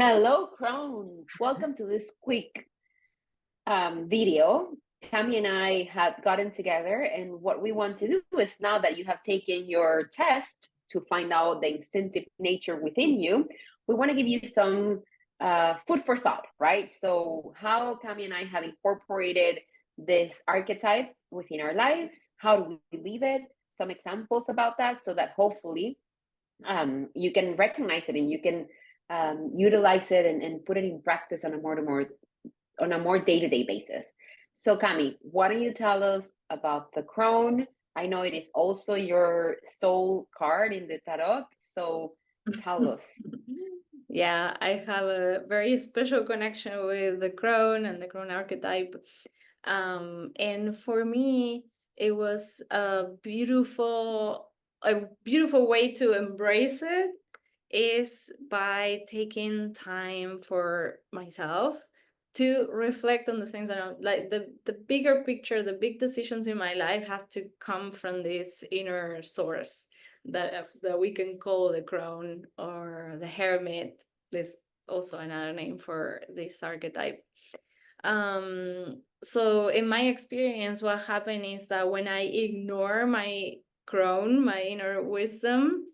Hello, Crones. Welcome to this quick video. Cami and I have gotten together, and what we want to do is now that you have taken your test to find out the instinctive nature within you, we want to give you some food for thought, right? So, how Cami and I have incorporated this archetype within our lives, how do we leave it? Some examples about that, so that hopefully you can recognize it and you can utilize it and put it in practice on a more day-to-day basis. So Cami, why don't you tell us about the crone? I know it is also your soul card in the tarot, so tell us. Yeah, I have a very special connection with the crone and the crone archetype. And for me, it was a beautiful way to embrace it is by taking time for myself to reflect on the things that I'm like the bigger picture, the big decisions in my life has to come from this inner source that we can call the crone or the hermit. There's also another name for this archetype. So in my experience, what happened is that when I ignore my crone, my inner wisdom,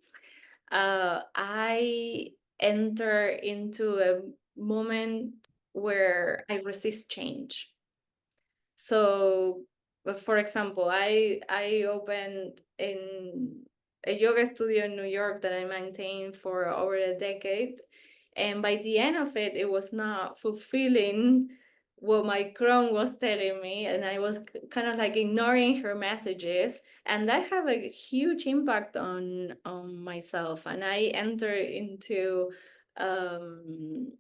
I enter into a moment where I resist change. So, for example, I opened in a yoga studio in New York that I maintained for over a decade, and by the end of it, it was not fulfilling what my crone was telling me, and I was kind of like ignoring her messages, and that had a huge impact on myself, and I entered into an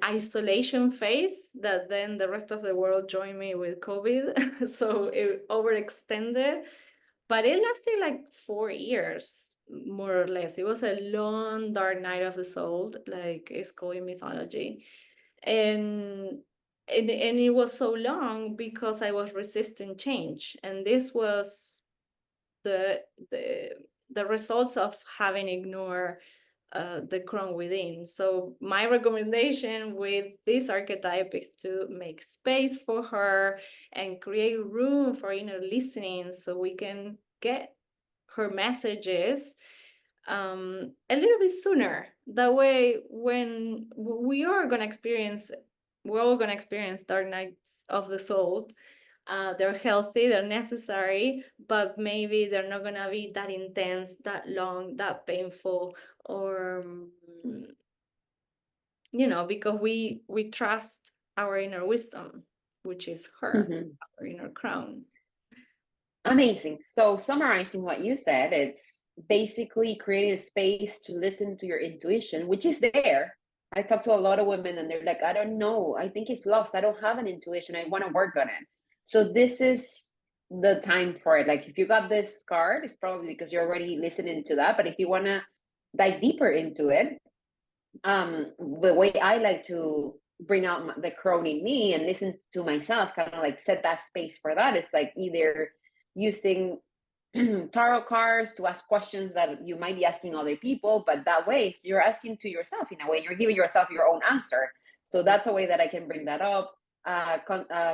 isolation phase that then the rest of the world joined me with COVID. So it overextended, but it lasted like 4 years, more or less. It was a long, dark night of the soul, like it's called in mythology. And it was so long because I was resisting change. And this was the the results of having ignored the crone within. So my recommendation with this archetype is to make space for her and create room for inner listening so we can get her messages a little bit sooner. That way, when we're all gonna experience dark nights of the soul. They're healthy, they're necessary, but maybe they're not gonna be that intense, that long, that painful, or because we trust our inner wisdom, which is her, our inner crone. Amazing. So summarizing what you said, it's basically creating a space to listen to your intuition, which is there. I talk to a lot of women and they're like, I don't know. I think it's lost. I don't have an intuition. I want to work on it. So this is the time for it. Like if you got this card, it's probably because you're already listening to that. But if you want to dive deeper into it, the way I like to bring out the crone in me and listen to myself, kind of like set that space for that. It's like either using tarot cards to ask questions that you might be asking other people, but that way you're asking to yourself in a way, you're giving yourself your own answer. So that's a way that I can bring that up.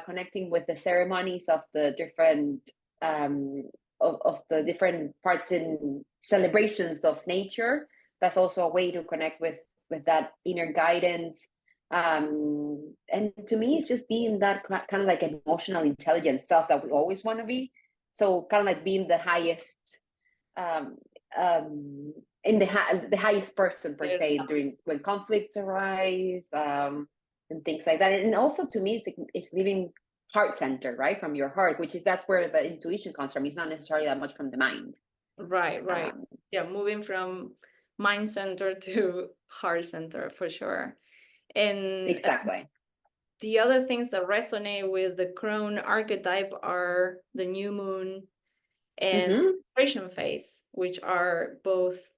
Connecting with the ceremonies of the different of the different parts in celebrations of nature. That's also a way to connect with that inner guidance. And to me, it's just being that kind of like emotional intelligent self that we always want to be. So kind of like being the highest, in the highest person per se during when conflicts arise, and things like that. And also to me, it's living heart center, right, from your heart, which is that's where the intuition comes from. It's not necessarily that much from the mind. Right. Yeah, moving from mind center to heart center for sure. And exactly. The other things that resonate with the crone archetype are the new moon and transition phase, which are both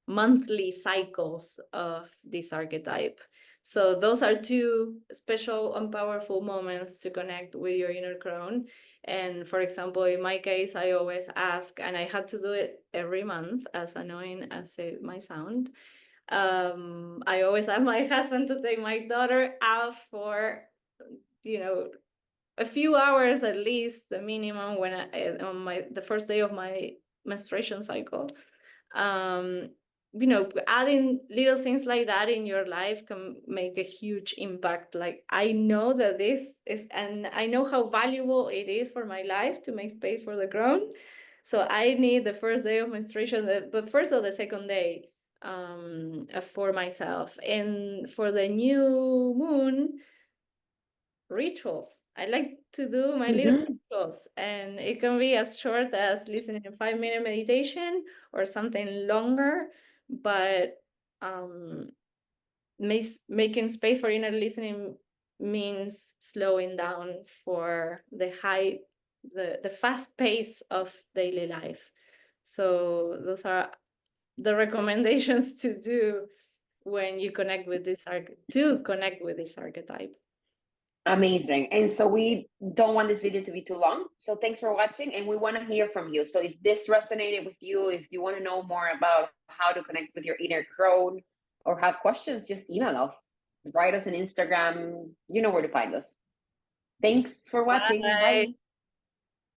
monthly cycles of this archetype. So those are two special and powerful moments to connect with your inner crone. And for example, in my case, I always ask, and I had to do it every month, as annoying as it might sound, I always have my husband to take my daughter out for, a few hours at least, the minimum, when on the first day of my menstruation cycle. Adding little things like that in your life can make a huge impact. Like, I know that this is, and I know how valuable it is for my life to make space for the grown. So I need the first day of menstruation, but first or the second day, for myself. And for the new moon, rituals. I like to do my little rituals, and it can be as short as listening to 5-minute meditation or something longer, but making space for inner listening means slowing down for the fast pace of daily life. So those are the recommendations to do when you connect with this archetype. Amazing. And so we don't want this video to be too long. So thanks for watching, and we want to hear from you. So if this resonated with you, if you want to know more about how to connect with your inner crone or have questions, just email us, write us on Instagram. You know where to find us. Thanks for watching. Bye. Bye.